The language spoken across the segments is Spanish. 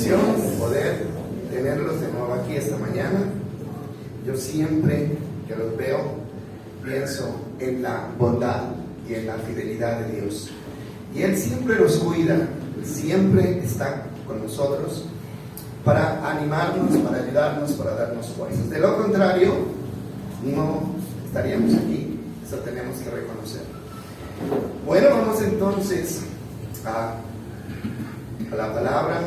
bendición poder tenerlos de nuevo aquí esta mañana. Yo siempre que los veo pienso en la bondad y en la fidelidad de Dios. Y Él siempre los cuida, Él siempre está con nosotros para animarnos, para ayudarnos, para darnos fuerzas. De lo contrario, no estaríamos aquí. Eso tenemos que reconocer. Bueno, vamos entonces a la palabra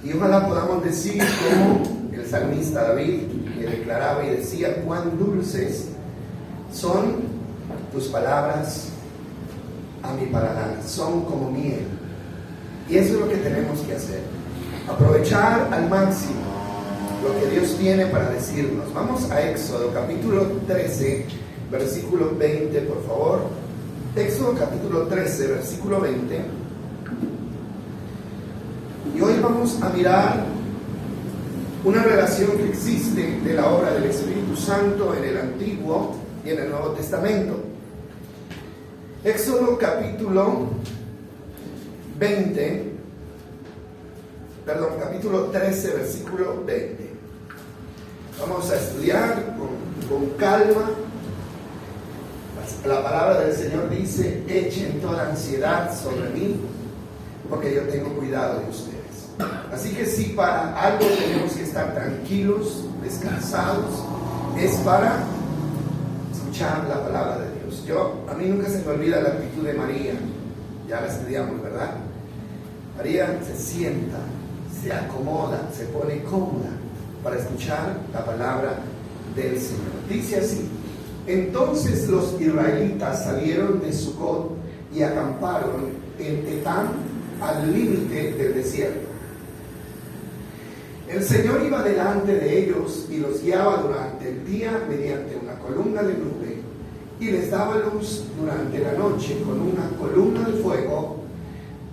y ojalá podamos decir como el salmista David que declaraba y decía: cuán dulces son tus palabras a mi paladar, son como miel. Y eso es lo que tenemos que hacer, aprovechar al máximo lo que Dios tiene para decirnos. Vamos a Éxodo capítulo 13 versículo 20, por favor. Éxodo capítulo 13 versículo 20. Y hoy vamos a mirar una relación que existe de la obra del Espíritu Santo en el Antiguo y en el Nuevo Testamento. Éxodo capítulo 13, versículo 20. Vamos a estudiar con calma. La palabra del Señor dice: echen toda ansiedad sobre mí, porque yo tengo cuidado de ustedes. Así que si para algo tenemos que estar tranquilos, descansados, es para escuchar la palabra de Dios. A mí nunca se me olvida la actitud de María. Ya la estudiamos, ¿verdad? María se sienta, se acomoda, se pone cómoda para escuchar la palabra del Señor. Dice así: entonces los israelitas salieron de Sucot y acamparon en Etán, al límite del desierto. El Señor iba delante de ellos y los guiaba durante el día mediante una columna de nube, y les daba luz durante la noche con una columna de fuego.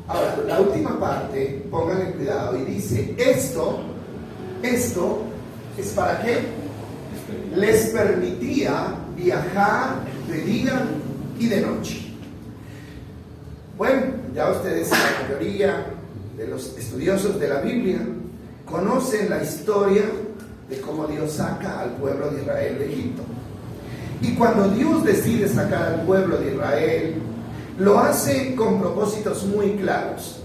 Ahora, la última parte, pónganle cuidado, y dice: esto es para qué? Les permitía viajar de día y de noche. Bueno, ya ustedes, la mayoría de los estudiosos de la Biblia, conocen la historia de cómo Dios saca al pueblo de Israel de Egipto. Y cuando Dios decide sacar al pueblo de Israel, lo hace con propósitos muy claros.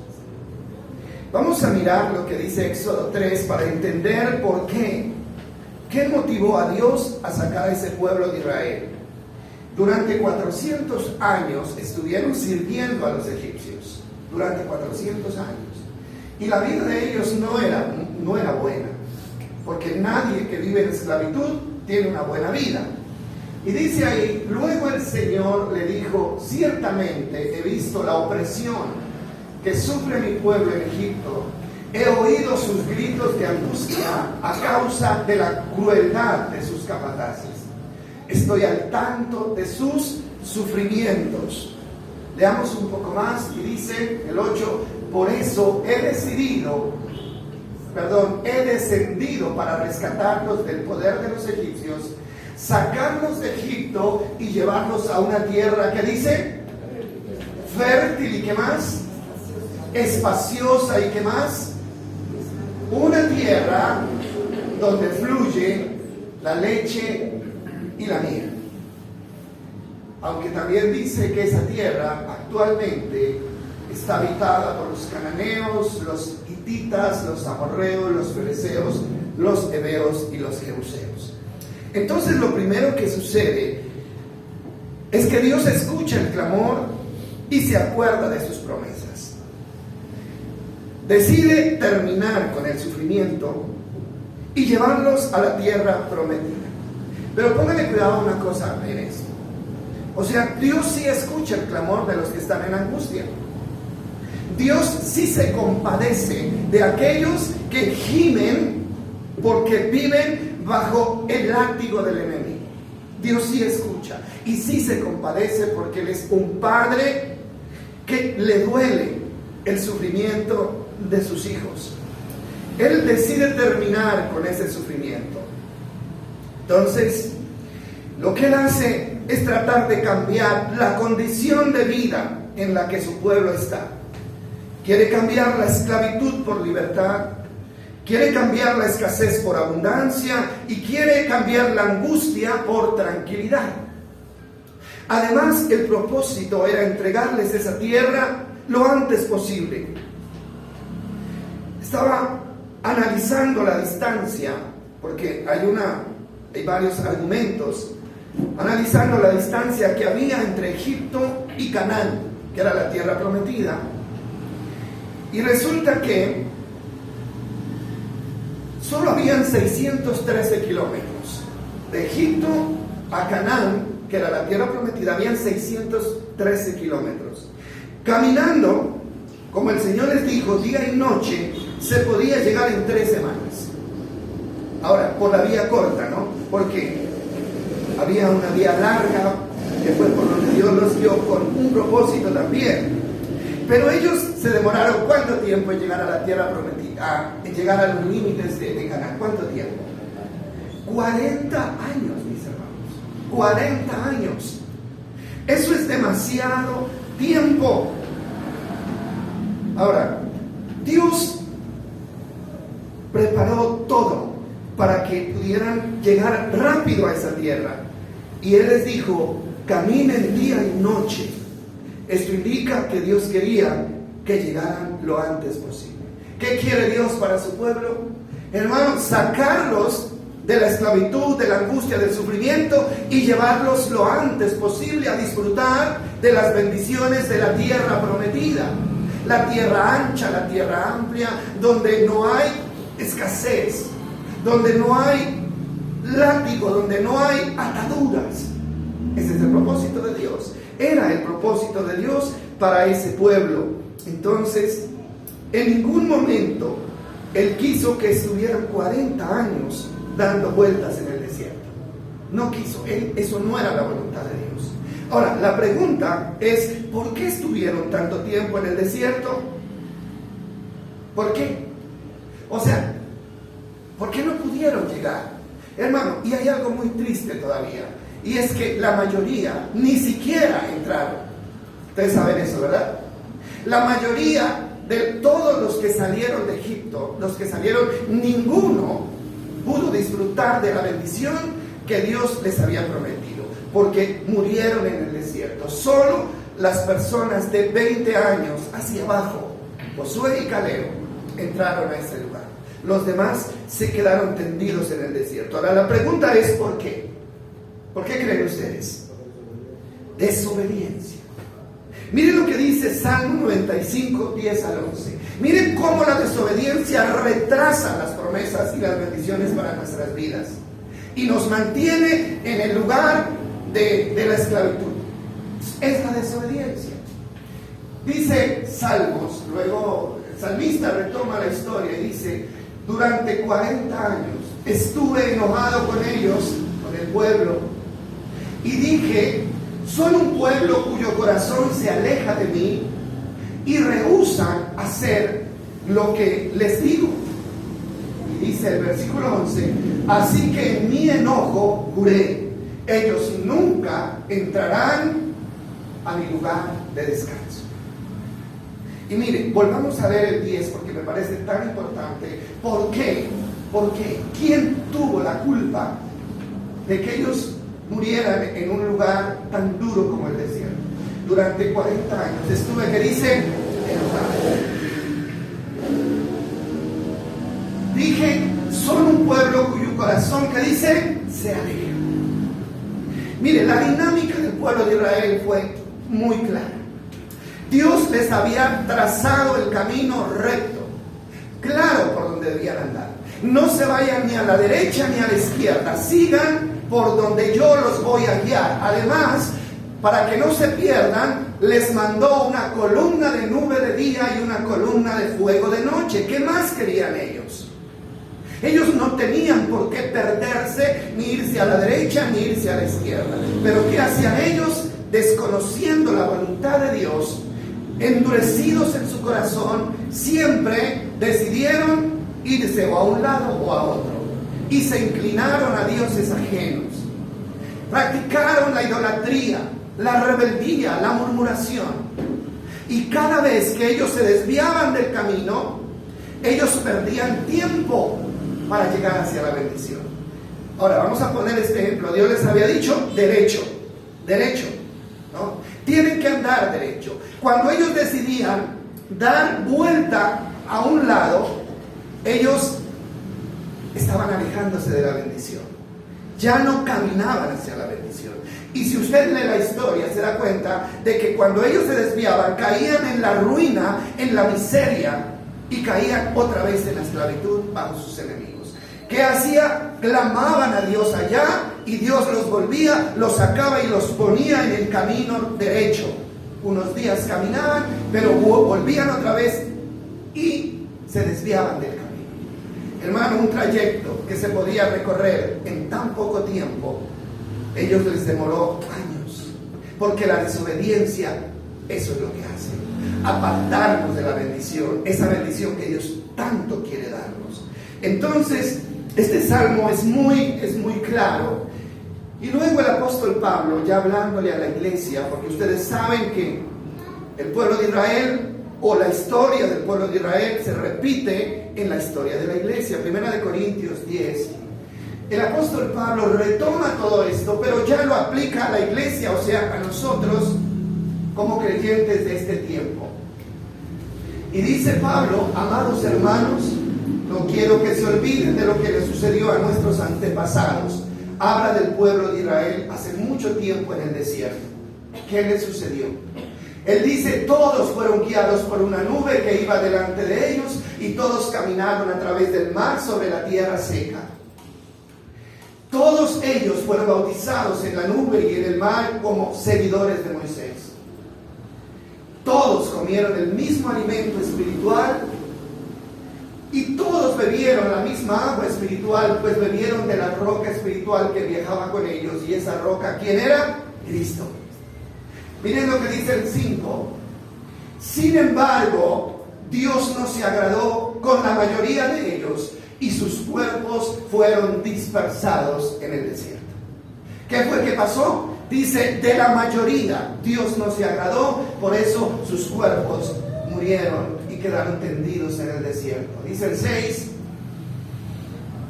Vamos a mirar lo que dice Éxodo 3 para entender por qué. ¿Qué motivó a Dios a sacar a ese pueblo de Israel? Durante 400 años estuvieron sirviendo a los egipcios. Durante 400 años. Y la vida de ellos no era buena. Porque nadie que vive en esclavitud tiene una buena vida. Y dice ahí: luego el Señor le dijo: ciertamente he visto la opresión que sufre mi pueblo en Egipto. He oído sus gritos de angustia a causa de la crueldad de sus capataces. Estoy al tanto de sus sufrimientos. Leamos un poco más y dice el 8: por eso he descendido para rescatarlos del poder de los egipcios, sacarlos de Egipto y llevarlos a una tierra que dice fértil, y ¿qué más? Espaciosa, y ¿qué más? Una tierra donde fluye la leche y la miel. Aunque también dice que esa tierra actualmente está habitada por los cananeos, los hititas, los amorreos, los fereceos, los heveos y los jebuseos. Entonces lo primero que sucede es que Dios escucha el clamor y se acuerda de sus promesas. Decide terminar con el sufrimiento y llevarlos a la tierra prometida. Pero pónganle cuidado a una cosa en esto. O sea, Dios sí escucha el clamor de los que están en angustia. Dios sí se compadece de aquellos que gimen porque viven bajo el látigo del enemigo. Dios sí escucha y sí se compadece porque Él es un padre que le duele el sufrimiento de sus hijos. Él decide terminar con ese sufrimiento. Entonces, lo que Él hace es tratar de cambiar la condición de vida en la que su pueblo está. Quiere cambiar la esclavitud por libertad, quiere cambiar la escasez por abundancia y quiere cambiar la angustia por tranquilidad. Además, el propósito era entregarles esa tierra lo antes posible. Estaba analizando la distancia, porque hay varios argumentos, analizando la distancia que había entre Egipto y Canaán, que era la tierra prometida. Y resulta que solo habían 613 kilómetros. De Egipto a Canaán, que era la tierra prometida, habían 613 kilómetros. Caminando, como el Señor les dijo, día y noche, se podía llegar en 3 semanas. Ahora, por la vía corta, ¿no? Porque había una vía larga, que fue por donde Dios los dio con un propósito también. Pero ellos se demoraron ¿cuánto tiempo en llegar a la tierra prometida? En llegar a los límites de Canaán. ¿Cuánto tiempo? 40 años, mis hermanos. 40 años. Eso es demasiado tiempo. Ahora, Dios preparó todo para que pudieran llegar rápido a esa tierra. Y Él les dijo, caminen día y noche. Esto indica que Dios quería que llegaran lo antes posible. ¿Qué quiere Dios para su pueblo? Hermanos, sacarlos de la esclavitud, de la angustia, del sufrimiento y llevarlos lo antes posible a disfrutar de las bendiciones de la tierra prometida. La tierra ancha, la tierra amplia, donde no hay escasez, donde no hay látigo, donde no hay ataduras. Ese es el propósito de Dios. Era el propósito de Dios para ese pueblo. Entonces, en ningún momento Él quiso que estuvieran 40 años dando vueltas en el desierto. No quiso. Eso no era la voluntad de Dios. Ahora, la pregunta es, ¿por qué estuvieron tanto tiempo en el desierto? ¿Por qué? O sea, ¿por qué no pudieron llegar? Hermano, y hay algo muy triste todavía, y es que la mayoría ni siquiera entraron. Ustedes saben eso, ¿verdad? La mayoría de todos los que salieron de Egipto, los que salieron, ninguno pudo disfrutar de la bendición que Dios les había prometido, porque murieron en el desierto. Solo las personas de 20 años hacia abajo, Josué y Caleb, entraron a ese lugar. Los demás se quedaron tendidos en el desierto. Ahora la pregunta es ¿por qué? ¿Por qué creen ustedes? Desobediencia. Miren lo que dice Salmo 95, 10 al 11. Miren cómo la desobediencia retrasa las promesas y las bendiciones para nuestras vidas y nos mantiene en el lugar de la esclavitud. Es la desobediencia. Dice Salmos, luego el salmista retoma la historia y dice: durante 40 años estuve enojado con ellos, con el pueblo, y dije: son un pueblo cuyo corazón se aleja de mí y rehúsan hacer lo que les digo. Y dice el versículo 11: así que en mi enojo juré, ellos nunca entrarán a mi lugar de descanso. Y miren, volvamos a ver el 10 porque me parece tan importante. ¿Por qué? ¿Por qué? ¿Quién tuvo la culpa de que ellos murieran en un lugar tan duro como el desierto? Durante 40 años estuve, que dice, enojado. Dije, son un pueblo cuyo corazón, que dice, se aleja. Mire, la dinámica del pueblo de Israel fue muy clara. Dios les había trazado el camino recto, claro por donde debían andar. No se vayan ni a la derecha ni a la izquierda, sigan por donde yo los voy a guiar. Además, para que no se pierdan, les mandó una columna de nube de día y una columna de fuego de noche. ¿Qué más querían ellos? Ellos no tenían por qué perderse, ni irse a la derecha ni irse a la izquierda. Pero ¿qué hacían ellos? Desconociendo la voluntad de Dios, endurecidos en su corazón, siempre decidieron irse o a un lado o a otro, y se inclinaron a dioses ajenos, practicaron la idolatría, la rebeldía, la murmuración. Y cada vez que ellos se desviaban del camino, Ellos perdían tiempo para llegar hacia la bendición. Ahora vamos a poner este ejemplo. Dios les había dicho derecho, ¿no? Tienen que andar derecho. Cuando ellos decidían dar vuelta a un lado, ellos estaban alejándose de la bendición. Ya no caminaban hacia la bendición. Y si usted lee la historia, se da cuenta de que cuando ellos se desviaban, caían en la ruina, en la miseria, y caían otra vez en la esclavitud bajo sus enemigos. ¿Qué hacía? Clamaban a Dios allá, y Dios los volvía, los sacaba y los ponía en el camino derecho. Unos días caminaban, pero volvían otra vez y se desviaban del camino. Hermano, un trayecto que se podía recorrer en tan poco tiempo, ellos les demoró años, porque la desobediencia, eso es lo que hace, apartarnos de la bendición, esa bendición que Dios tanto quiere darnos. Entonces, este salmo es muy claro. Y luego el apóstol Pablo, ya hablándole a la iglesia, porque ustedes saben que el pueblo de Israel, o la historia del pueblo de Israel, se repite en la historia de la iglesia. 1 Corintios 10. El apóstol Pablo retoma todo esto, pero ya lo aplica a la iglesia, o sea, a nosotros como creyentes de este tiempo. Y dice Pablo: amados hermanos, no quiero que se olviden de lo que le sucedió a nuestros antepasados. Habla del pueblo de Israel hace mucho tiempo en el desierto. ¿Qué le sucedió? Él dice: todos fueron guiados por una nube que iba delante de ellos, y todos caminaron a través del mar sobre la tierra seca. Todos ellos fueron bautizados en la nube y en el mar como seguidores de Moisés. Todos comieron el mismo alimento espiritual, y todos bebieron la misma agua espiritual, pues bebieron de la roca espiritual que viajaba con ellos. Y esa roca, ¿quién era? Cristo. Miren lo que dice el 5. Sin embargo, Dios no se agradó con la mayoría de ellos, y sus cuerpos fueron dispersados en el desierto. ¿Qué fue que pasó? Dice: de la mayoría Dios no se agradó, por eso sus cuerpos murieron y quedaron tendidos en el desierto. Dice el 6: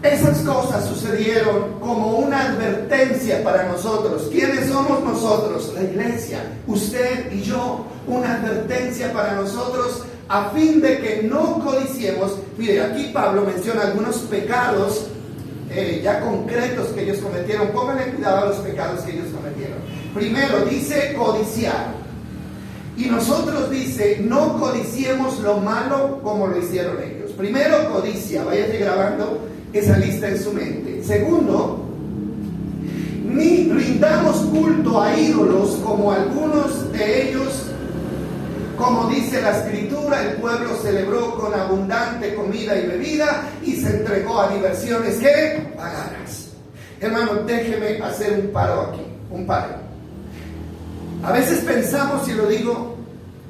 esas cosas sucedieron como una advertencia para nosotros. ¿Quiénes somos nosotros? La iglesia, usted y yo. Una advertencia para nosotros, a fin de que no codiciemos. Mire, aquí Pablo menciona algunos pecados ya concretos que ellos cometieron. Pónganle cuidado a los pecados que ellos cometieron. Primero dice codiciar, y nosotros dice: no codiciemos lo malo como lo hicieron ellos. Primero, codicia. Váyase grabando esa lista en su mente. Segundo, ni rindamos culto a ídolos como algunos de ellos. Como dice la escritura, el pueblo celebró con abundante comida y bebida y se entregó a diversiones ¿qué? Paganas. Hermano, déjeme hacer un paro aquí, un paro. A veces pensamos, y lo digo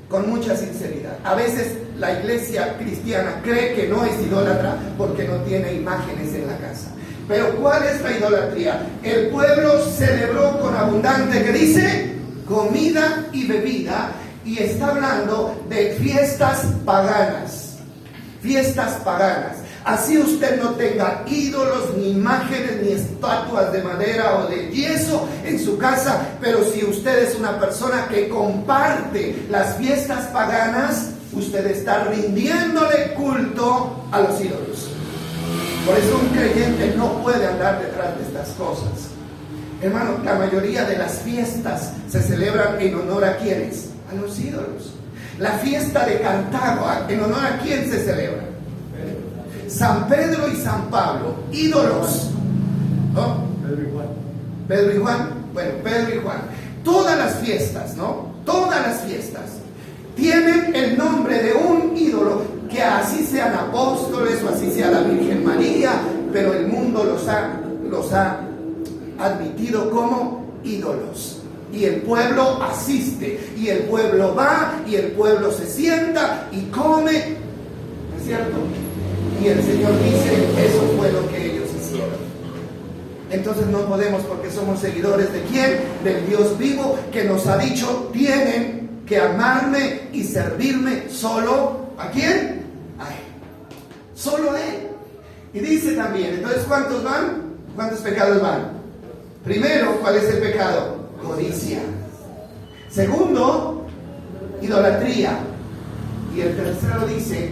con mucha sinceridad, a veces la iglesia cristiana cree que no es idólatra porque no tiene imágenes en la casa. Pero ¿cuál es la idolatría? El pueblo celebró con abundante, ¿qué dice? Comida y bebida. Y está hablando de fiestas paganas. Fiestas paganas. Así usted no tenga ídolos, ni imágenes, ni estatuas de madera o de yeso en su casa, pero si usted es una persona que comparte las fiestas paganas, usted está rindiéndole culto a los ídolos. Por eso un creyente no puede andar detrás de estas cosas. Hermano, la mayoría de las fiestas se celebran en honor a ¿quiénes? A los ídolos. La fiesta de Cartago, ¿en honor a quién se celebra? San Pedro y San Pablo, ídolos, ¿no? Pedro y Juan. Bueno, Pedro y Juan. Todas las fiestas, ¿no? Todas las fiestas tienen el nombre de un ídolo, que así sean apóstoles o así sea la Virgen María, pero el mundo los ha admitido como ídolos. Y el pueblo asiste, y el pueblo va, y el pueblo se sienta y come, ¿no es cierto? Y el Señor dice: eso fue lo que ellos hicieron. Entonces no podemos, porque somos seguidores de ¿quién? Del Dios vivo, que nos ha dicho: tienen que amarme y servirme solo ¿a quién? A Él. solo a Él. Y dice también, entonces, ¿cuántos van? ¿Cuántos pecados van? Primero, ¿cuál es el pecado? Codicia. Segundo, idolatría. Y el tercero dice,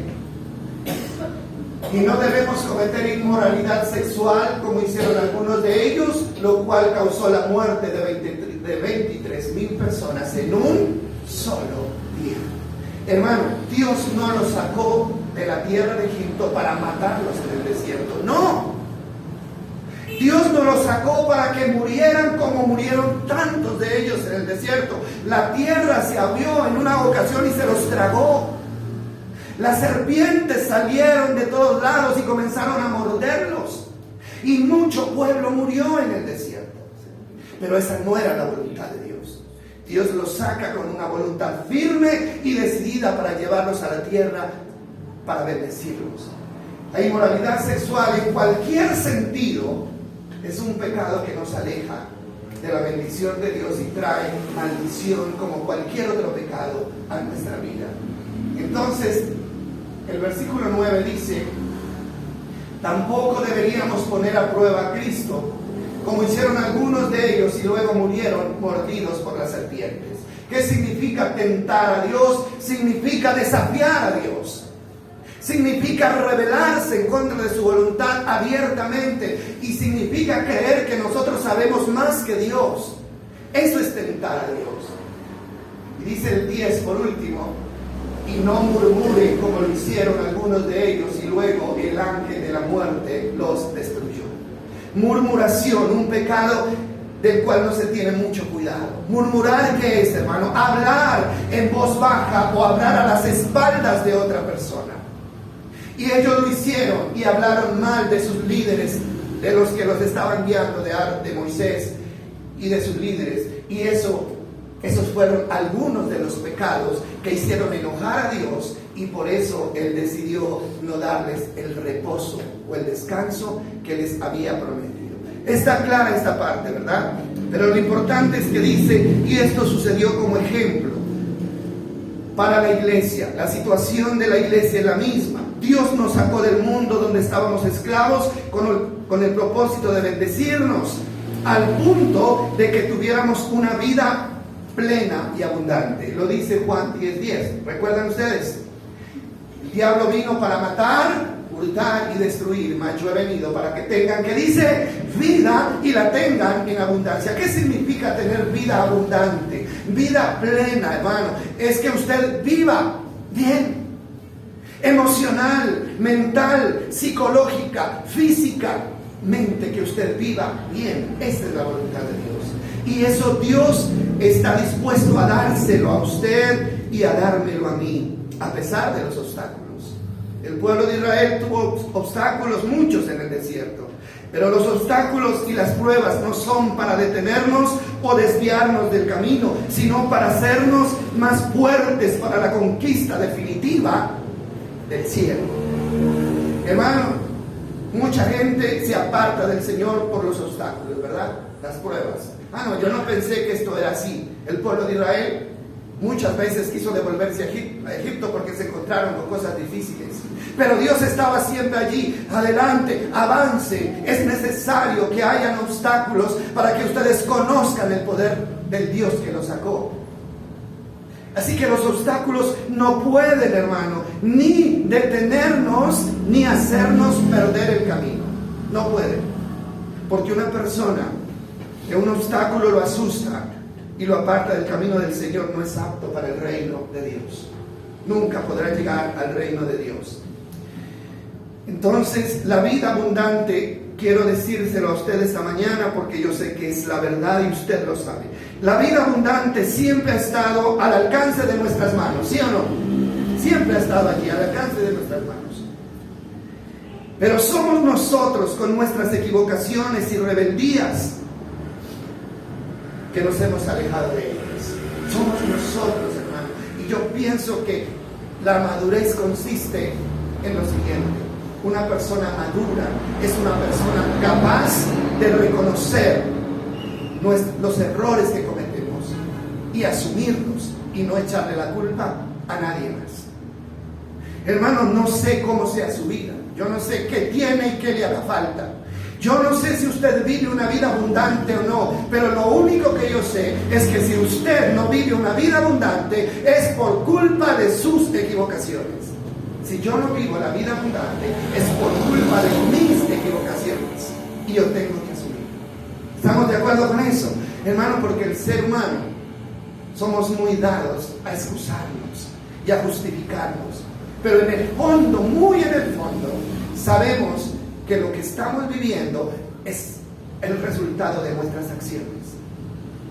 y no debemos cometer inmoralidad sexual como hicieron algunos de ellos, lo cual causó la muerte de 23,000 personas en un solo día. Hermano, Dios no los sacó de la tierra de Egipto para matarlos en el desierto. No. Dios no los sacó para que murieran como murieron tantos de ellos en el desierto. La tierra se abrió en una ocasión y se los tragó. Las serpientes salieron de todos lados y comenzaron a morderlos. Y mucho pueblo murió en el desierto. Pero esa no era la voluntad de Dios. Dios los saca con una voluntad firme y decidida para llevarlos a la tierra, para bendecirlos. La inmoralidad sexual en cualquier sentido es un pecado que nos aleja de la bendición de Dios y trae maldición como cualquier otro pecado a nuestra vida. Entonces, el versículo 9 dice, tampoco deberíamos poner a prueba a Cristo, como hicieron algunos de ellos y luego murieron mordidos por las serpientes. ¿Qué significa tentar a Dios? Significa desafiar a Dios. Significa rebelarse en contra de su voluntad abiertamente. Y significa creer que nosotros sabemos más que Dios. Eso es tentar a Dios. Y dice el 10 por último, y no murmuren como lo hicieron algunos de ellos y luego el ángel de la muerte los destruyó. Murmuración, un pecado del cual no se tiene mucho cuidado. Murmurar, ¿qué es, hermano? Hablar en voz baja o hablar a las espaldas de otra persona. Y ellos lo hicieron y hablaron mal de sus líderes, de los que los estaban guiando, de Moisés y de sus líderes. Y esos fueron algunos de los pecados que hicieron enojar a Dios, y por eso Él decidió no darles el reposo o el descanso que les había prometido. Está clara esta parte, ¿verdad? Pero lo importante es que dice, y esto sucedió como ejemplo para la iglesia. La situación de la iglesia es la misma. Dios nos sacó del mundo donde estábamos esclavos con el propósito de bendecirnos, al punto de que tuviéramos una vida plena y abundante. Lo dice Juan 10:10. ¿Recuerdan ustedes? El diablo vino para matar, hurtar y destruir, mas yo he venido para que tengan, ¿qué dice? Vida, y la tengan en abundancia. ¿Qué significa tener vida abundante? Vida plena, hermano. Es que usted viva bien. Emocional, mental, psicológica, físicamente, que usted viva bien. Esa es la voluntad de Dios. Y eso Dios está dispuesto a dárselo a usted y a dármelo a mí, a pesar de los obstáculos. El pueblo de Israel tuvo obstáculos muchos en el desierto, pero los obstáculos y las pruebas no son para detenernos o desviarnos del camino, sino para hacernos más fuertes para la conquista definitiva del cielo. Hermano, mucha gente se aparta del Señor por los obstáculos, ¿verdad? Las pruebas. No, yo no pensé que esto era así. El pueblo de Israel muchas veces quiso devolverse a Egipto porque se encontraron con cosas difíciles. Pero Dios estaba siempre allí. Adelante, avance. Es necesario que hayan obstáculos para que ustedes conozcan el poder del Dios que los sacó. Así que los obstáculos no pueden, hermano, ni detenernos ni hacernos perder el camino. No pueden. Porque una persona que un obstáculo lo asusta y lo aparta del camino del Señor no es apto para el reino de Dios. Nunca podrá llegar al reino de Dios. Entonces, la vida abundante, quiero decírselo a usted esta mañana porque yo sé que es la verdad y usted lo sabe. La vida abundante siempre ha estado al alcance de nuestras manos, ¿sí o no? Siempre ha estado aquí, al alcance de nuestras manos. Pero somos nosotros, con nuestras equivocaciones y rebeldías, que nos hemos alejado de ellas. Somos nosotros, hermano. Y yo pienso que la madurez consiste en lo siguiente: una persona madura es una persona capaz de reconocer los errores que cometemos y asumirlos y no echarle la culpa a nadie más. Hermano, no sé cómo sea su vida. Yo no sé qué tiene y qué le haga falta. Yo no sé si usted vive una vida abundante o no, pero lo único que yo sé es que si usted no vive una vida abundante es por culpa de sus equivocaciones. Si yo no vivo la vida abundante es por culpa de mis equivocaciones y yo tengo que asumir. ¿Estamos de acuerdo con eso? Hermano, porque el ser humano somos muy dados a excusarnos y a justificarnos, pero en el fondo, muy en el fondo, sabemos que lo que estamos viviendo es el resultado de nuestras acciones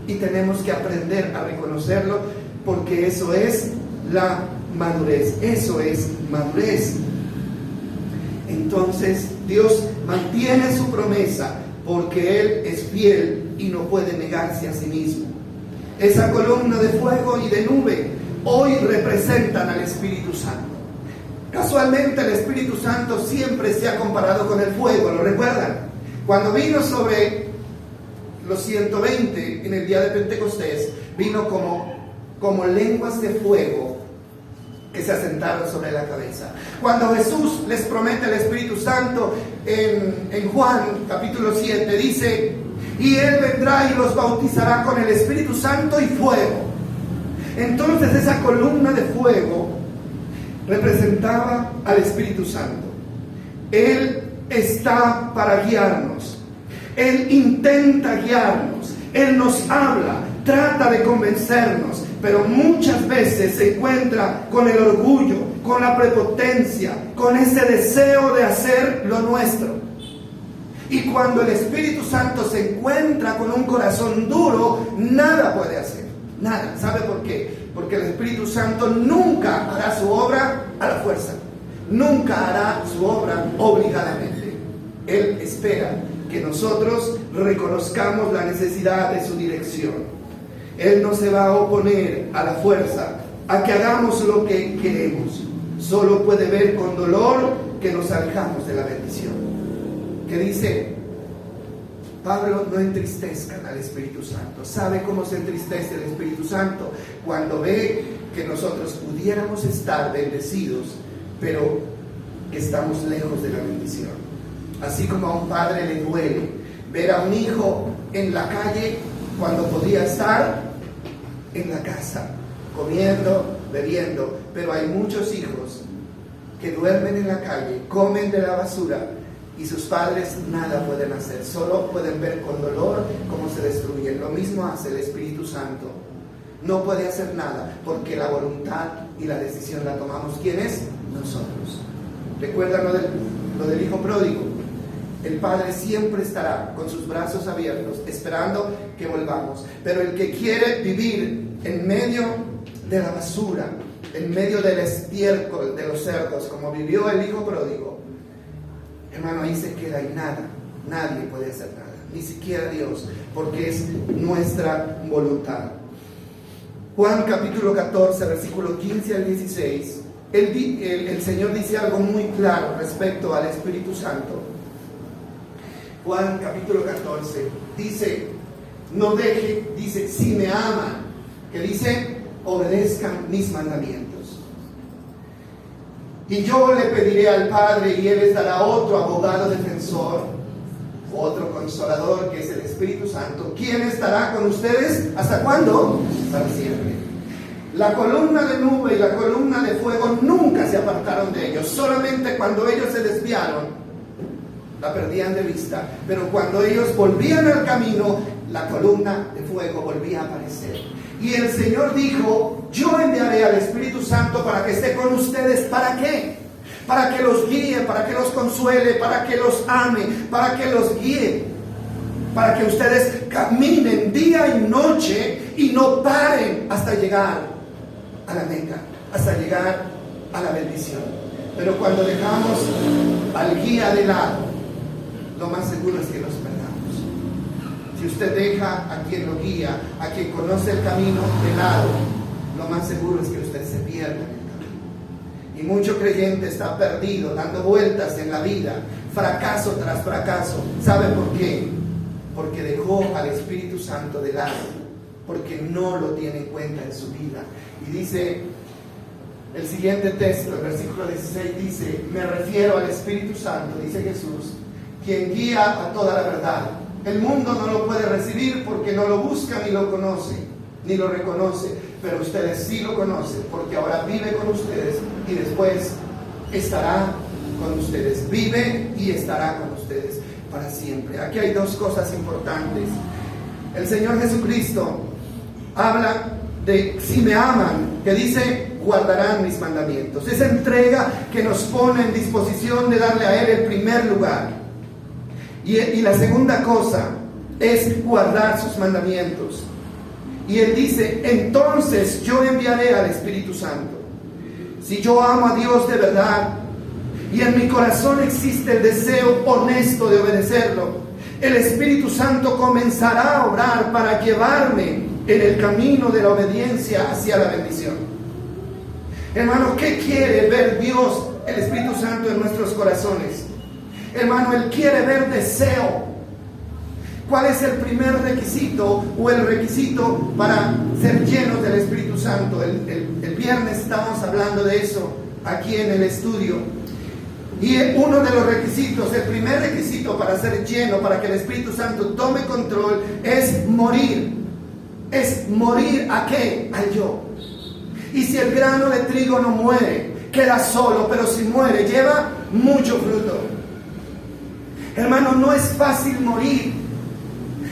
y tenemos que aprender a reconocerlo, porque eso es la madurez. Eso es madurez. Entonces Dios mantiene su promesa porque Él es fiel y no puede negarse a sí mismo. Esa columna de fuego y de nube hoy representan al Espíritu Santo. Casualmente el Espíritu Santo siempre se ha comparado con el fuego, ¿lo recuerdan? Cuando vino sobre los 120 en el día de Pentecostés, vino como lenguas de fuego que se asentaron sobre la cabeza. Cuando Jesús les promete el Espíritu Santo en Juan capítulo 7, dice: y Él vendrá y los bautizará con el Espíritu Santo y fuego. Entonces esa columna de fuego representaba al Espíritu Santo. Él está para guiarnos. Él intenta guiarnos. Él nos habla, trata de convencernos, pero muchas veces se encuentra con el orgullo, con la prepotencia, con ese deseo de hacer lo nuestro. Y cuando el Espíritu Santo se encuentra con un corazón duro, nada puede hacer. Nada. ¿Sabe por qué? Porque el Espíritu Santo nunca hará su obra a la fuerza. Nunca hará su obra obligadamente. Él espera que nosotros reconozcamos la necesidad de su dirección. Él no se va a oponer a la fuerza, a que hagamos lo que queremos. Solo puede ver con dolor que nos alejamos de la bendición. Que dice Pablo: no entristezcan al Espíritu Santo. ¿Sabe cómo se entristece el Espíritu Santo? Cuando ve que nosotros pudiéramos estar bendecidos, pero que estamos lejos de la bendición. Así como a un padre le duele ver a un hijo en la calle cuando podía estar en la casa, comiendo, bebiendo. Pero hay muchos hijos que duermen en la calle, comen de la basura, y sus padres nada pueden hacer, solo pueden ver con dolor cómo se destruyen. Lo mismo hace el Espíritu Santo. No puede hacer nada porque la voluntad y la decisión la tomamos. ¿Quién es? Nosotros. ¿Recuerdan lo del hijo pródigo? El padre siempre estará con sus brazos abiertos esperando que volvamos. Pero el que quiere vivir en medio de la basura, en medio del estiércol de los cerdos, como vivió el hijo pródigo, hermano, ahí se queda y nadie puede hacer nada, ni siquiera Dios, porque es nuestra voluntad. Juan capítulo 14, versículo 15 al 16, el Señor dice algo muy claro respecto al Espíritu Santo. Juan capítulo 14 dice: no deje, dice, si me aman, que dice, obedezcan mis mandamientos. Y yo le pediré al Padre y Él les dará otro abogado defensor, otro consolador, que es el Espíritu Santo, quien estará con ustedes, ¿hasta cuándo? Para siempre. La columna de nube y la columna de fuego nunca se apartaron de ellos. Solamente cuando ellos se desviaron, la perdían de vista. Pero cuando ellos volvían al camino, la columna de fuego volvía a aparecer. Y el Señor dijo: yo enviaré al Espíritu Santo para que esté con ustedes. ¿Para qué? Para que los guíe, para que los consuele, para que los ame, para que los guíe, para que ustedes caminen día y noche y no paren hasta llegar a la meta, hasta llegar a la bendición. Pero cuando dejamos al guía de lado, lo más seguro es que nos perdamos. Si usted deja a quien lo guía, a quien conoce el camino de lado, lo más seguro es que usted se pierda en el camino. Y mucho creyente está perdido, dando vueltas en la vida, fracaso tras fracaso. ¿Sabe por qué? Porque dejó al Espíritu Santo de lado, porque no lo tiene en cuenta en su vida. Y dice El siguiente texto, el versículo 16 dice, me refiero al Espíritu Santo, dice Jesús, quien guía a toda la verdad. El mundo no lo puede recibir porque no lo busca ni lo conoce, ni lo reconoce, pero ustedes sí lo conocen porque ahora vive con ustedes y después estará con ustedes. Vive y estará con ustedes para siempre. Aquí hay dos cosas importantes. El Señor Jesucristo habla de si me aman, que dice guardarán mis mandamientos. Esa entrega que nos pone en disposición de darle a Él el primer lugar. Y la segunda cosa es guardar sus mandamientos. Y Él dice, entonces yo enviaré al Espíritu Santo. Si yo amo a Dios de verdad y en mi corazón existe el deseo honesto de obedecerlo, el Espíritu Santo comenzará a obrar para llevarme en el camino de la obediencia hacia la bendición. Hermano, ¿qué quiere ver Dios, el Espíritu Santo, en nuestros corazones? Hermano, Él quiere ver deseo. ¿Cuál es el primer requisito o el requisito para ser llenos del Espíritu Santo? El viernes estábamos hablando de eso aquí en el estudio. Y uno de los requisitos, el primer requisito para ser lleno, para que el Espíritu Santo tome control, es morir. ¿Es morir a qué? Al yo. Y si el grano de trigo no muere, queda solo, pero si muere, lleva mucho fruto. Hermano, no es fácil morir,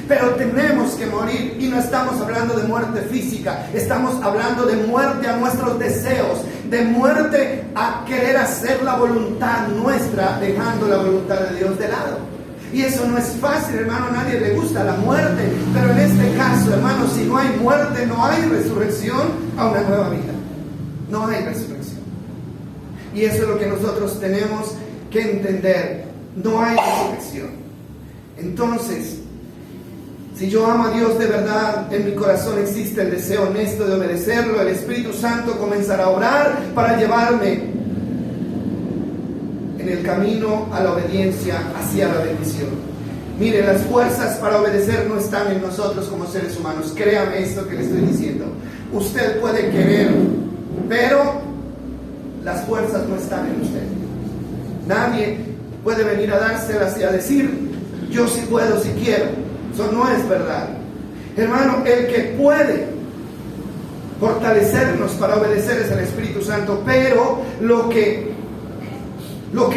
pero tenemos que morir. Y no estamos hablando de muerte física, estamos hablando de muerte a nuestros deseos, de muerte a querer hacer la voluntad nuestra, dejando la voluntad de Dios de lado. Y eso no es fácil, hermano. A nadie le gusta la muerte, pero en este caso, hermano, si no hay muerte, no hay resurrección a una nueva vida. No hay resurrección. Y eso es lo que nosotros tenemos que entender. No hay resurrección. Entonces, si yo amo a Dios de verdad, en mi corazón existe el deseo honesto de obedecerlo, el Espíritu Santo comenzará a obrar para llevarme en el camino a la obediencia hacia la bendición. Mire, las fuerzas para obedecer no están en nosotros como seres humanos. Créame esto que le estoy diciendo. Usted puede querer, pero las fuerzas no están en usted. Nadie puede venir a dárselas y a decir, yo sí puedo, si quiero. Eso no es verdad. Hermano, el que puede fortalecernos para obedecer es el Espíritu Santo, pero lo que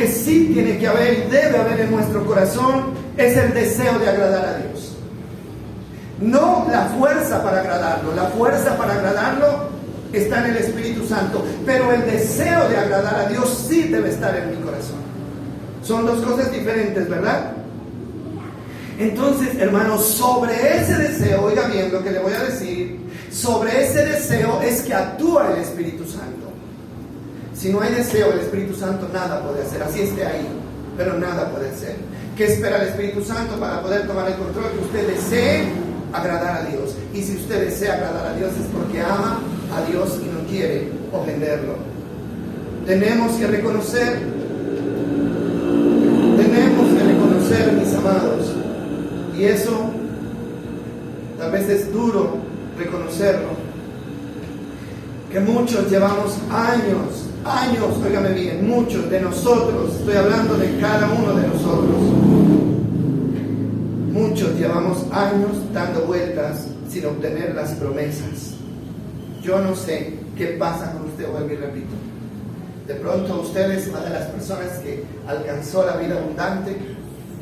sí tiene que haber y debe haber en nuestro corazón es el deseo de agradar a Dios. No la fuerza para agradarlo. La fuerza para agradarlo está en el Espíritu Santo, pero el deseo de agradar a Dios sí debe estar en mi corazón. Son dos cosas diferentes, ¿verdad? Entonces, hermanos, sobre ese deseo, oiga bien lo que le voy a decir, sobre ese deseo es que actúa el Espíritu Santo. Si no hay deseo, el Espíritu Santo nada puede hacer, así esté ahí, pero nada puede hacer. ¿Qué espera el Espíritu Santo para poder tomar el control? Que usted desee agradar a Dios. Y si usted desea agradar a Dios es porque ama a Dios y no quiere ofenderlo. Tenemos que reconocer, mis amados, y eso tal vez es duro reconocerlo, que muchos llevamos años, óigame bien, muchos de nosotros, estoy hablando de cada uno de nosotros, muchos llevamos años dando vueltas sin obtener las promesas. Yo no sé qué pasa con usted, vuelvo y repito. De pronto usted es una de las personas que alcanzó la vida abundante,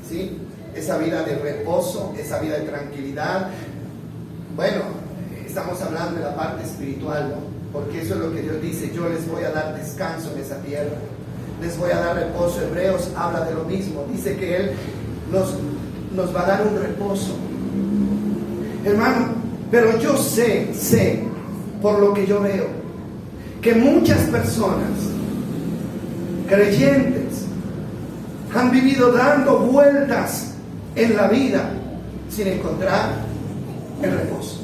¿sí? Esa vida de reposo, esa vida de tranquilidad. Bueno, estamos hablando de la parte espiritual, ¿no? Porque eso es lo que Dios dice, yo les voy a dar descanso en esa tierra, les voy a dar reposo. Hebreos habla de lo mismo, dice que Él nos va a dar un reposo. Hermano, pero yo sé, por lo que yo veo, que muchas personas, creyentes, han vivido dando vueltas en la vida sin encontrar el reposo,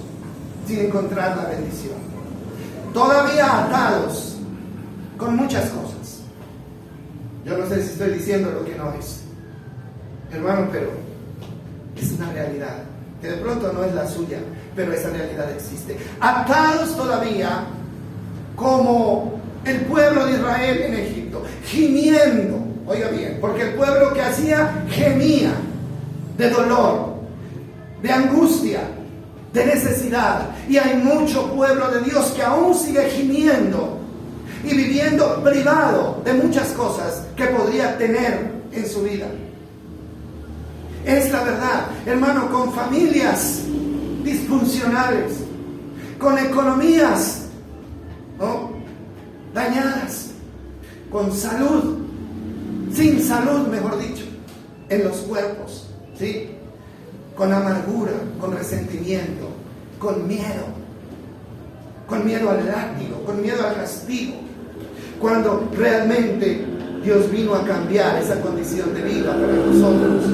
sin encontrar la bendición. Todavía atados con muchas cosas. Yo no sé si estoy diciendo lo que no es, hermano, pero es una realidad que de pronto no es la suya, pero esa realidad existe. Atados todavía como el pueblo de Israel en Egipto, gimiendo, oiga bien, porque el pueblo que hacía gemía de dolor, de angustia, de necesidad. Y hay mucho pueblo de Dios que aún sigue gimiendo y viviendo privado de muchas cosas que podría tener en su vida. Es la verdad, hermano, con familias disfuncionales, con economías, ¿no?, dañadas, con salud, sin salud, mejor dicho, en los cuerpos, ¿sí?, con amargura, con resentimiento, con miedo al látigo, con miedo al castigo, cuando realmente Dios vino a cambiar esa condición de vida para nosotros.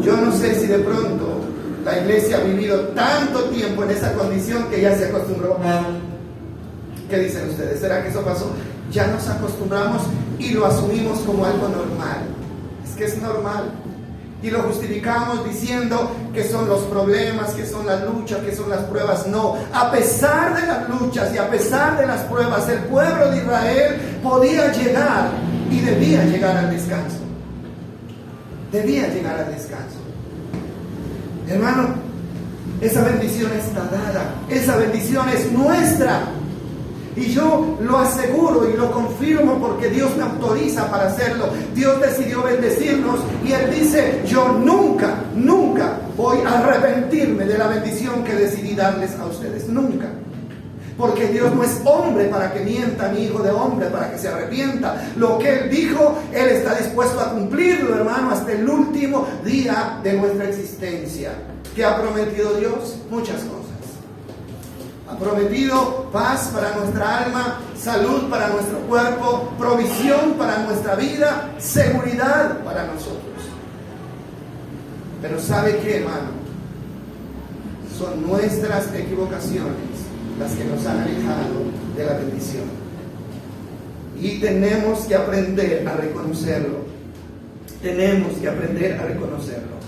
Yo no sé si de pronto la iglesia ha vivido tanto tiempo en esa condición que ya se acostumbró. ¿Qué dicen ustedes? ¿Será que eso pasó? Ya nos acostumbramos y lo asumimos como algo normal. Es que es normal. Y lo justificamos diciendo que son los problemas, que son las luchas, que son las pruebas. No, a pesar de las luchas y a pesar de las pruebas, el pueblo de Israel podía llegar y debía llegar al descanso. Debía llegar al descanso. Hermano, esa bendición está dada, esa bendición es nuestra. Y yo lo aseguro y lo confirmo porque Dios me autoriza para hacerlo. Dios decidió bendecirnos y Él dice: yo nunca voy a arrepentirme de la bendición que decidí darles a ustedes. Nunca. Porque Dios no es hombre para que mienta, ni hijo de hombre para que se arrepienta. Lo que Él dijo, Él está dispuesto a cumplirlo, hermano, hasta el último día de nuestra existencia. ¿Qué ha prometido Dios? Muchas cosas. Ha prometido paz para nuestra alma, salud para nuestro cuerpo, provisión para nuestra vida, seguridad para nosotros. Pero ¿sabe qué, hermano? Son nuestras equivocaciones las que nos han alejado de la bendición. Y tenemos que aprender a reconocerlo. Tenemos que aprender a reconocerlo.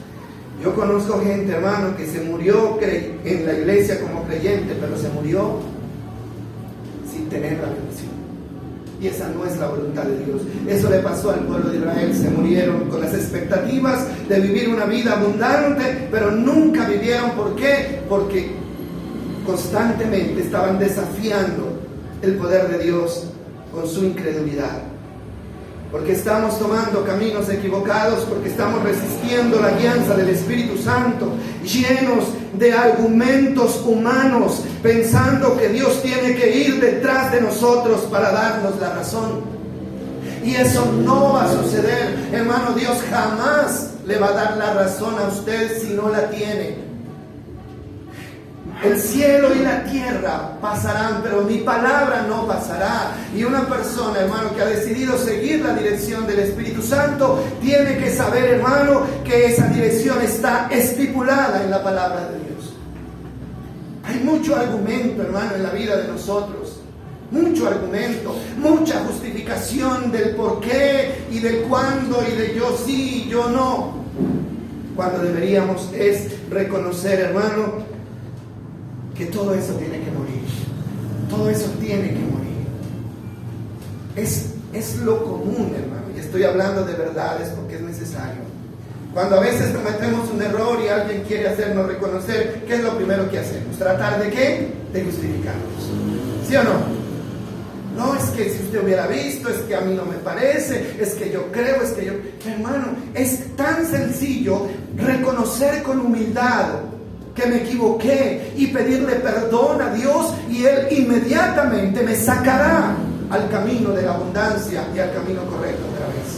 Yo conozco gente, hermano, que se murió en la iglesia como creyente, pero se murió sin tener la bendición. Y esa no es la voluntad de Dios. Eso le pasó al pueblo de Israel. Se murieron con las expectativas de vivir una vida abundante, pero nunca vivieron. ¿Por qué? Porque constantemente estaban desafiando el poder de Dios con su incredulidad. Porque estamos tomando caminos equivocados, porque estamos resistiendo la guianza del Espíritu Santo, llenos de argumentos humanos, pensando que Dios tiene que ir detrás de nosotros para darnos la razón. Y eso no va a suceder, hermano. Dios jamás le va a dar la razón a usted si no la tiene. El cielo y la tierra pasarán, pero mi palabra no pasará. Y una persona, hermano, que ha decidido seguir la dirección del Espíritu Santo, tiene que saber, hermano, que esa dirección está estipulada en la palabra de Dios. Hay mucho argumento, hermano, en la vida de nosotros. Mucho argumento, mucha justificación del por qué y del cuándo y de yo sí y yo no. Cuando deberíamos es reconocer, hermano, que todo eso tiene que morir. Todo eso tiene que morir. Es lo común, hermano. Y estoy hablando de verdades porque es necesario. Cuando a veces cometemos un error y alguien quiere hacernos reconocer, ¿qué es lo primero que hacemos? ¿Tratar de qué? De justificarnos. ¿Sí o no? No, es que si usted hubiera visto, es que a mí no me parece, es que yo creo, es que yo... Hermano, es tan sencillo reconocer con humildad que me equivoqué y pedirle perdón a Dios, y Él inmediatamente me sacará al camino de la abundancia y al camino correcto otra vez.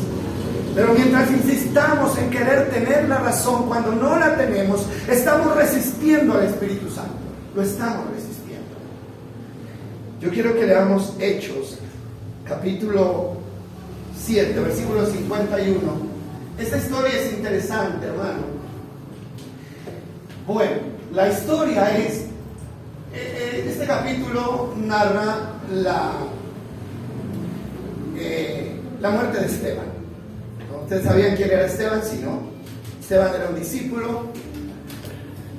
Pero mientras insistamos en querer tener la razón cuando no la tenemos, estamos resistiendo al Espíritu Santo. Lo estamos resistiendo. Yo quiero que leamos Hechos, capítulo 7, versículo 51. Esta historia es interesante, hermano. Bueno, la historia es, este capítulo narra la muerte de Esteban. ¿No? ¿Ustedes sabían quién era Esteban? Sí, ¿no? Esteban era un discípulo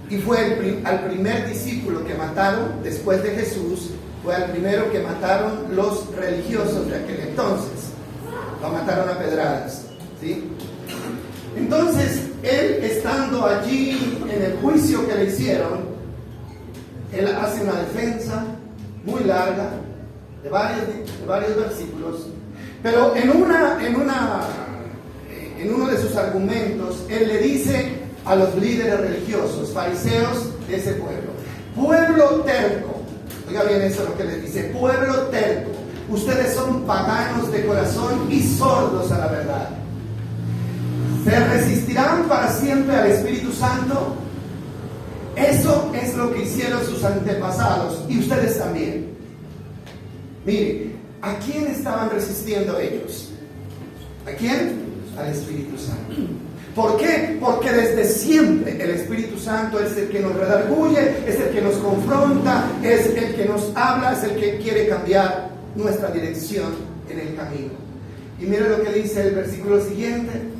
y fue al primer discípulo que mataron después de Jesús, fue al primero que mataron los religiosos de aquel entonces. Lo mataron a pedradas, ¿sí? Entonces, él estando allí en el juicio que le hicieron, él hace una defensa muy larga de varios versículos, pero en uno de sus argumentos, él le dice a los líderes religiosos, fariseos de ese pueblo terco, oiga bien eso es lo que les dice, pueblo terco, ustedes son paganos de corazón y sordos a la verdad. ¿Se resistirán para siempre al Espíritu Santo? Eso es lo que hicieron sus antepasados y ustedes también. Mire, ¿a quién estaban resistiendo ellos? ¿A quién? Al Espíritu Santo. ¿Por qué? Porque desde siempre el Espíritu Santo es el que nos redarguye, es el que nos confronta, es el que nos habla, es el que quiere cambiar nuestra dirección en el camino. Y mire lo que dice el versículo siguiente.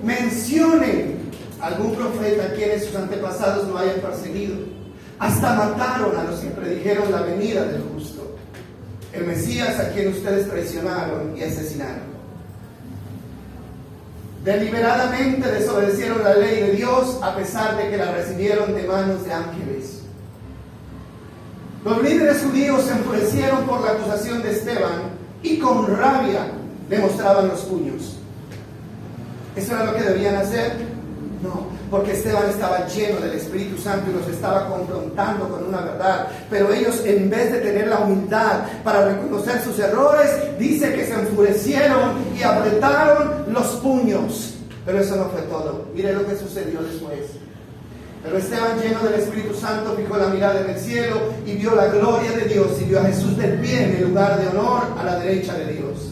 Mencionen algún profeta a quienes sus antepasados lo hayan perseguido. Hasta mataron a los que predijeron la venida del justo, el Mesías a quien ustedes traicionaron y asesinaron. Deliberadamente desobedecieron la ley de Dios a pesar de que la recibieron de manos de ángeles. Los líderes judíos se enfurecieron por la acusación de Esteban y con rabia le mostraban los puños. ¿Eso era lo que debían hacer? No, porque Esteban estaba lleno del Espíritu Santo y los estaba confrontando con una verdad. Pero ellos, en vez de tener la humildad para reconocer sus errores, dice que se enfurecieron y apretaron los puños. Pero eso no fue todo. Mire lo que sucedió después. Pero Esteban, lleno del Espíritu Santo, fijó la mirada en el cielo y vio la gloria de Dios y vio a Jesús de pie en el lugar de honor a la derecha de Dios.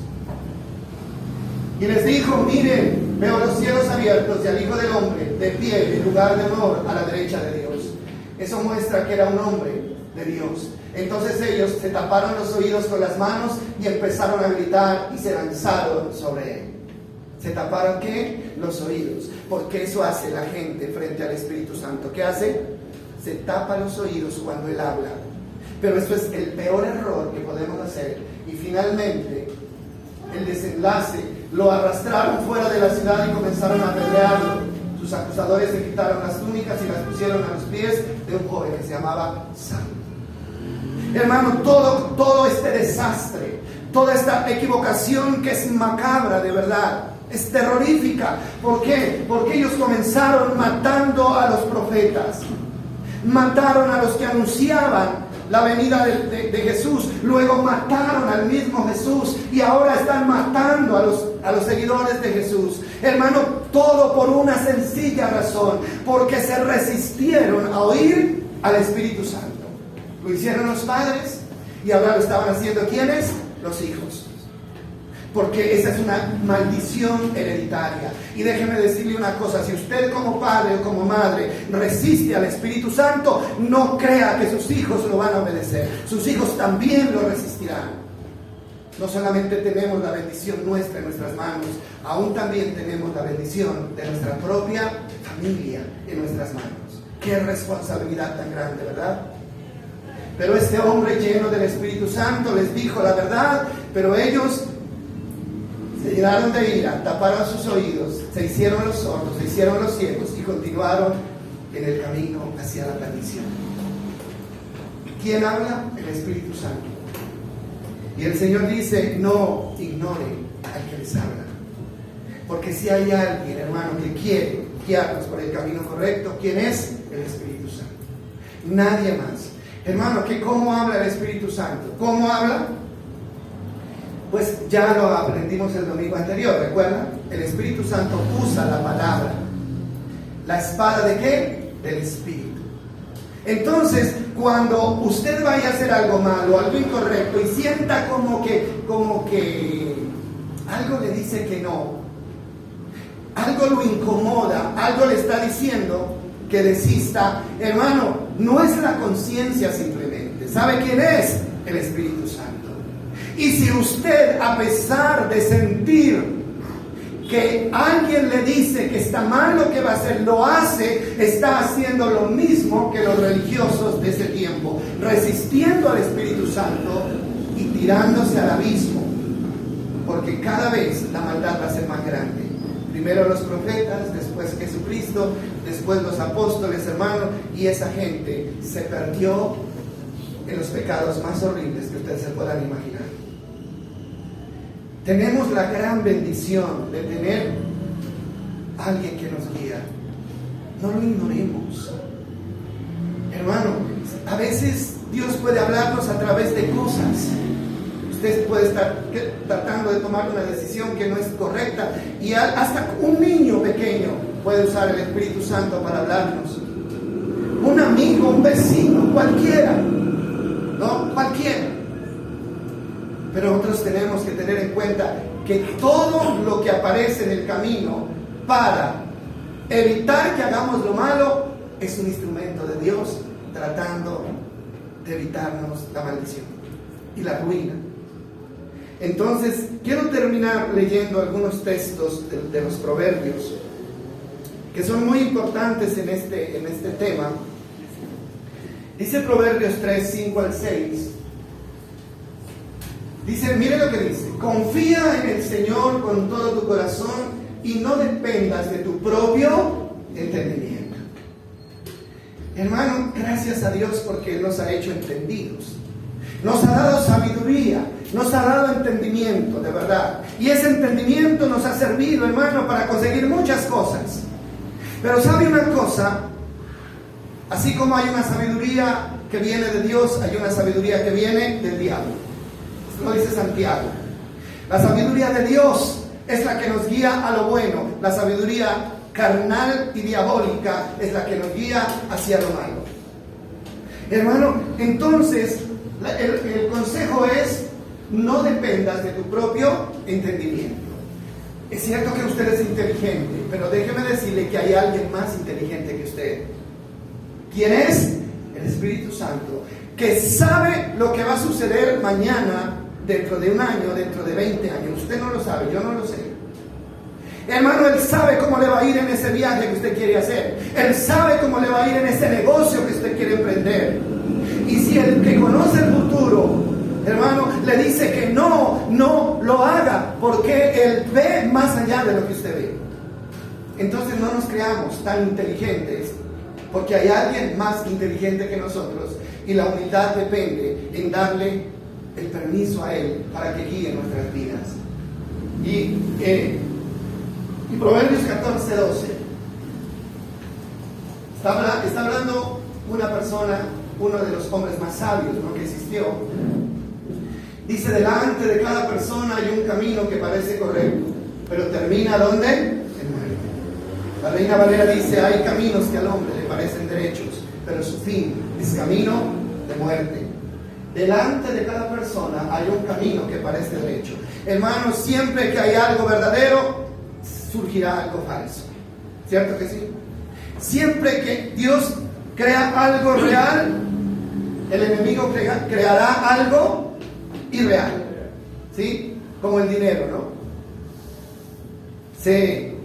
Y les dijo, miren, veo los cielos abiertos y al Hijo del Hombre de pie en el lugar de honor a la derecha de Dios. Eso muestra que era un hombre de Dios. Entonces ellos se taparon los oídos con las manos y empezaron a gritar y se lanzaron sobre él. ¿Se taparon qué? Los oídos. Porque eso hace la gente frente al Espíritu Santo. ¿Qué hace? Se tapa los oídos cuando él habla. Pero eso es el peor error que podemos hacer. Y finalmente, el desenlace, lo arrastraron fuera de la ciudad y comenzaron a apedrearlo. Sus acusadores se quitaron las túnicas y las pusieron a los pies de un joven que se llamaba Saulo. Hermano, todo este desastre, toda esta equivocación que es macabra de verdad, es terrorífica. ¿Por qué? Porque ellos comenzaron matando a los profetas, mataron a los que anunciaban la venida de Jesús, luego mataron al mismo Jesús y ahora están matando a los seguidores de Jesús. Hermano, todo por una sencilla razón, porque se resistieron a oír al Espíritu Santo. Lo hicieron los padres y ahora lo estaban haciendo ¿quiénes? Los hijos. Porque esa es una maldición hereditaria. Y déjeme decirle una cosa, si usted como padre o como madre resiste al Espíritu Santo, no crea que sus hijos lo van a obedecer. Sus hijos también lo resistirán. No solamente tenemos la bendición nuestra en nuestras manos, aún también tenemos la bendición de nuestra propia familia en nuestras manos. Qué responsabilidad tan grande, ¿verdad? Pero este hombre lleno del Espíritu Santo les dijo la verdad, pero ellos se llenaron de ira, taparon sus oídos, se hicieron los sordos, se hicieron los ciegos y continuaron en el camino hacia la perdición. ¿Quién habla? El Espíritu Santo. Y el Señor dice, no ignoren al que les habla. Porque si hay alguien, hermano, que quiere guiarnos por el camino correcto, ¿quién es? El Espíritu Santo. Nadie más. Hermano, ¿cómo habla el Espíritu Santo? ¿Cómo habla? Pues ya lo aprendimos el domingo anterior, ¿recuerdan? El Espíritu Santo usa la palabra. ¿La espada de qué? Del Espíritu. Entonces, cuando usted vaya a hacer algo malo, algo incorrecto, y sienta como que algo le dice que no, algo lo incomoda, algo le está diciendo que desista, hermano, no es la conciencia simplemente. ¿Sabe quién es? El Espíritu Santo. Y si usted, a pesar de sentir que alguien le dice que está mal lo que va a hacer, lo hace, está haciendo lo mismo que los religiosos de ese tiempo, resistiendo al Espíritu Santo y tirándose al abismo, porque cada vez la maldad va a ser más grande. Primero los profetas, después Jesucristo, después los apóstoles, hermanos, y esa gente se perdió en los pecados más horribles que ustedes se puedan imaginar. Tenemos la gran bendición de tener a alguien que nos guía. No lo ignoremos. Hermano, a veces Dios puede hablarnos a través de cosas. Usted puede estar tratando de tomar una decisión que no es correcta, y hasta un niño pequeño puede usar el Espíritu Santo para hablarnos. Un amigo, un vecino, cualquiera, ¿no? Cualquiera. Pero nosotros tenemos que tener en cuenta que todo lo que aparece en el camino para evitar que hagamos lo malo es un instrumento de Dios tratando de evitarnos la maldición y la ruina. Entonces, quiero terminar leyendo algunos textos de los proverbios que son muy importantes en este tema. Dice Proverbios 3, 5 al 6. Dice, mire lo que dice: confía en el Señor con todo tu corazón y no dependas de tu propio entendimiento. Hermano, gracias a Dios porque Él nos ha hecho entendidos. Nos ha dado sabiduría, nos ha dado entendimiento, de verdad. Y ese entendimiento nos ha servido, hermano, para conseguir muchas cosas. Pero ¿sabe una cosa? Así como hay una sabiduría que viene de Dios, hay una sabiduría que viene del diablo. Esto lo dice Santiago. La sabiduría de Dios es la que nos guía a lo bueno. La sabiduría carnal y diabólica es la que nos guía hacia lo malo. Hermano, entonces el consejo es: no dependas de tu propio entendimiento. Es cierto que usted es inteligente, pero déjeme decirle que hay alguien más inteligente que usted. ¿Quién es? El Espíritu Santo, que sabe lo que va a suceder mañana, dentro de un año, dentro de 20 años. Usted no lo sabe, yo no lo sé. Hermano, Él sabe cómo le va a ir en ese viaje que usted quiere hacer. Él sabe cómo le va a ir en ese negocio que usted quiere emprender. Y si el que conoce el futuro, hermano, le dice que no lo haga, porque Él ve más allá de lo que usted ve. Entonces no nos creamos tan inteligentes, porque hay alguien más inteligente que nosotros, y la humildad depende en darle el permiso a Él para que guíe nuestras vidas. Y Proverbios 14, 12 está hablando una persona, uno de los hombres más sabios, ¿no?, que existió. Dice: delante de cada persona hay un camino que parece correcto, pero termina ¿dónde? En muerte. La Reina Valera dice: hay caminos que al hombre le parecen derechos, pero su fin es camino de muerte. Delante de cada persona hay un camino que parece derecho. Hermanos, siempre que hay algo verdadero, surgirá algo falso. ¿Cierto que sí? Siempre que Dios crea algo real, el enemigo creará algo irreal. ¿Sí? Como el dinero, ¿no? Se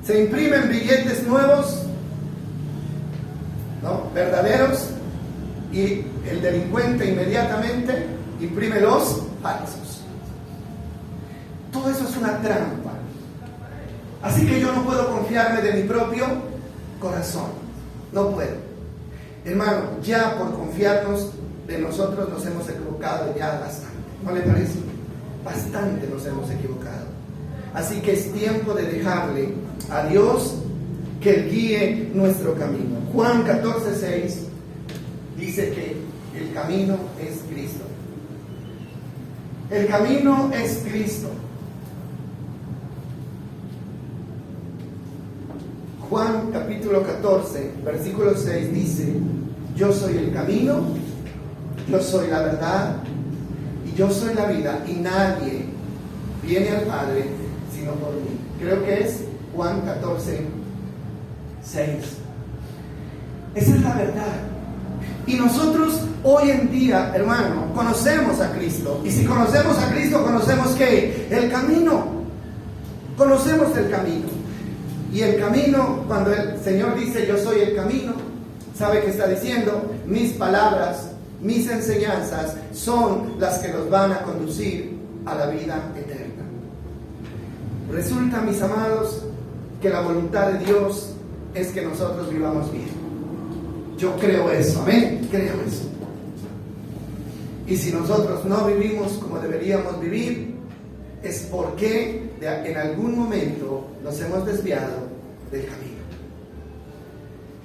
imprimen billetes nuevos, ¿no?, verdaderos, y el delincuente inmediatamente imprime los falsos. Todo eso es una trampa. Así que yo no puedo confiarme de mi propio corazón. No puedo. Hermano, ya por confiarnos de nosotros nos hemos equivocado ya bastante. ¿No le parece? Bastante nos hemos equivocado. Así que es tiempo de dejarle a Dios que Él guíe nuestro camino. Juan 14, 6 dice que el camino es Cristo. El camino es Cristo. Juan capítulo 14, versículo 6 dice: yo soy el camino, yo soy la verdad y yo soy la vida, y nadie viene al Padre sino por mí. Creo que es Juan 14, 6. Esa es la verdad. Y nosotros hoy en día, hermano, conocemos a Cristo. Y si conocemos a Cristo, conocemos ¿qué? El camino. Conocemos el camino. Y el camino, cuando el Señor dice yo soy el camino, ¿sabe qué está diciendo? Mis palabras, mis enseñanzas son las que nos van a conducir a la vida eterna. Resulta, mis amados, que la voluntad de Dios es que nosotros vivamos bien. Yo creo eso, amén, creo eso. Y si nosotros no vivimos como deberíamos vivir, es porque en algún momento nos hemos desviado del camino.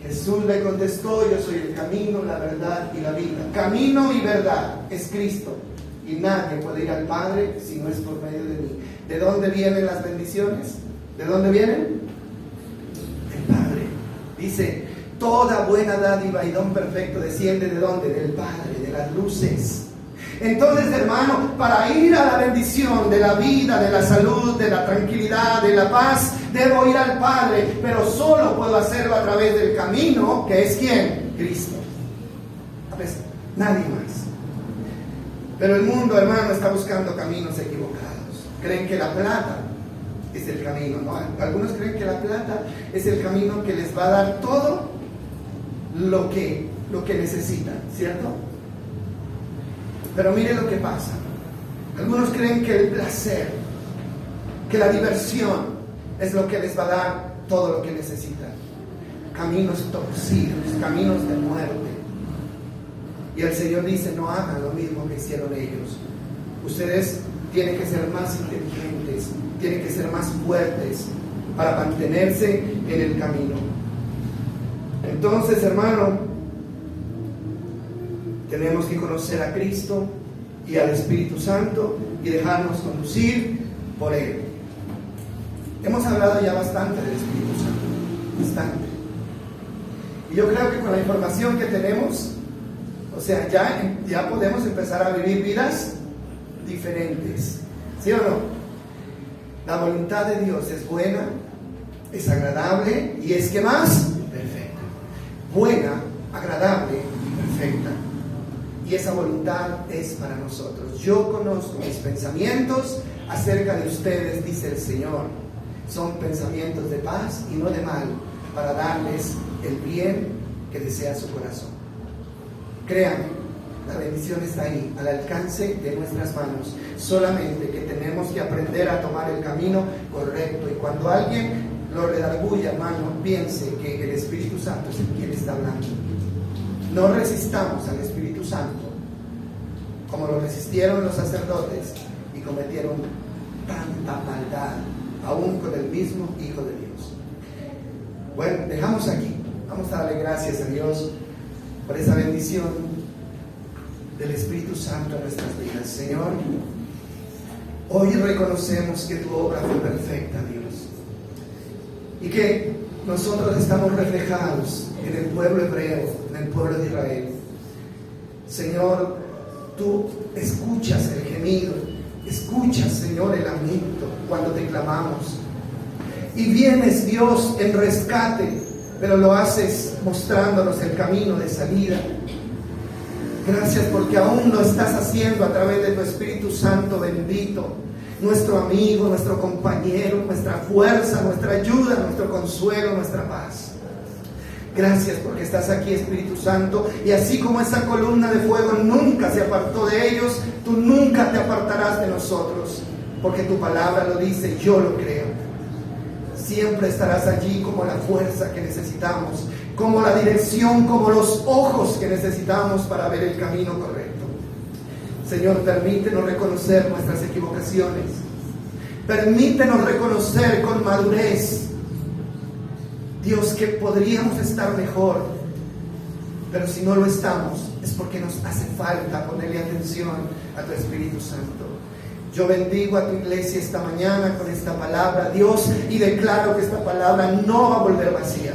Jesús le contestó, yo soy el camino, la verdad y la vida. Camino y verdad es Cristo. Y nadie puede ir al Padre si no es por medio de mí. ¿De dónde vienen las bendiciones? ¿De dónde vienen? Del Padre. Dice, toda buena dádiva y don perfecto desciende ¿de dónde? Del Padre, de las luces. Entonces, hermano, para ir a la bendición de la vida, de la salud, de la tranquilidad, de la paz, debo ir al Padre, pero solo puedo hacerlo a través del camino, que es ¿quién? Cristo. A veces, nadie más. Pero el mundo, hermano, está buscando caminos equivocados. Creen que la plata es el camino, ¿no? Algunos creen que la plata es el camino que les va a dar todo lo que necesitan, ¿cierto? Pero mire lo que pasa. Algunos creen que el placer, que la diversión es lo que les va a dar todo lo que necesitan. Caminos torcidos, caminos de muerte. Y el Señor dice, no hagan lo mismo que hicieron ellos. Ustedes tienen que ser más inteligentes, tienen que ser más fuertes para mantenerse en el camino. Entonces, hermano, tenemos que conocer a Cristo y al Espíritu Santo y dejarnos conducir por Él. Hemos hablado ya bastante del Espíritu Santo, bastante. Y yo creo que con la información que tenemos, o sea, ya podemos empezar a vivir vidas diferentes. ¿Sí o no? La voluntad de Dios es buena, es agradable y es, ¿qué más? Perfecta. Buena, agradable y perfecta. Y esa voluntad es para nosotros. Yo conozco mis pensamientos acerca de ustedes, dice el Señor. Son pensamientos de paz y no de mal, para darles el bien que desea su corazón. Créanme, la bendición está ahí, al alcance de nuestras manos. Solamente que tenemos que aprender a tomar el camino correcto. Y cuando alguien lo redarguya, hermano, piense que el Espíritu Santo es el quien está hablando. No resistamos al Espíritu Santo como lo resistieron los sacerdotes y cometieron tanta maldad, aún con el mismo Hijo de Dios. Bueno, dejamos aquí. Vamos a darle gracias a Dios por esa bendición del Espíritu Santo en nuestras vidas. Señor, hoy reconocemos que tu obra fue perfecta, Dios, y que nosotros estamos reflejados en el pueblo hebreo, en el pueblo de Israel. Señor, tú escuchas el gemido, escuchas, Señor, el lamento cuando te clamamos. Y vienes, Dios, en rescate, pero lo haces mostrándonos el camino de salida. Gracias porque aún lo estás haciendo a través de tu Espíritu Santo bendito, nuestro amigo, nuestro compañero, nuestra fuerza, nuestra ayuda, nuestro consuelo, nuestra paz. Gracias porque estás aquí, Espíritu Santo, y así como esa columna de fuego nunca se apartó de ellos, tú nunca te apartarás de nosotros, porque tu palabra lo dice, yo lo creo. Siempre estarás allí como la fuerza que necesitamos, como la dirección, como los ojos que necesitamos para ver el camino correcto. Señor, permítenos reconocer nuestras equivocaciones. Permítenos reconocer con madurez, Dios, que podríamos estar mejor, pero si no lo estamos, es porque nos hace falta ponerle atención a tu Espíritu Santo. Yo bendigo a tu iglesia esta mañana con esta palabra, Dios, y declaro que esta palabra no va a volver vacía.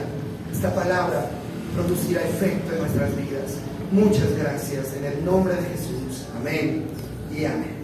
Esta palabra producirá efecto en nuestras vidas. Muchas gracias en el nombre de Jesús. Amén y amén.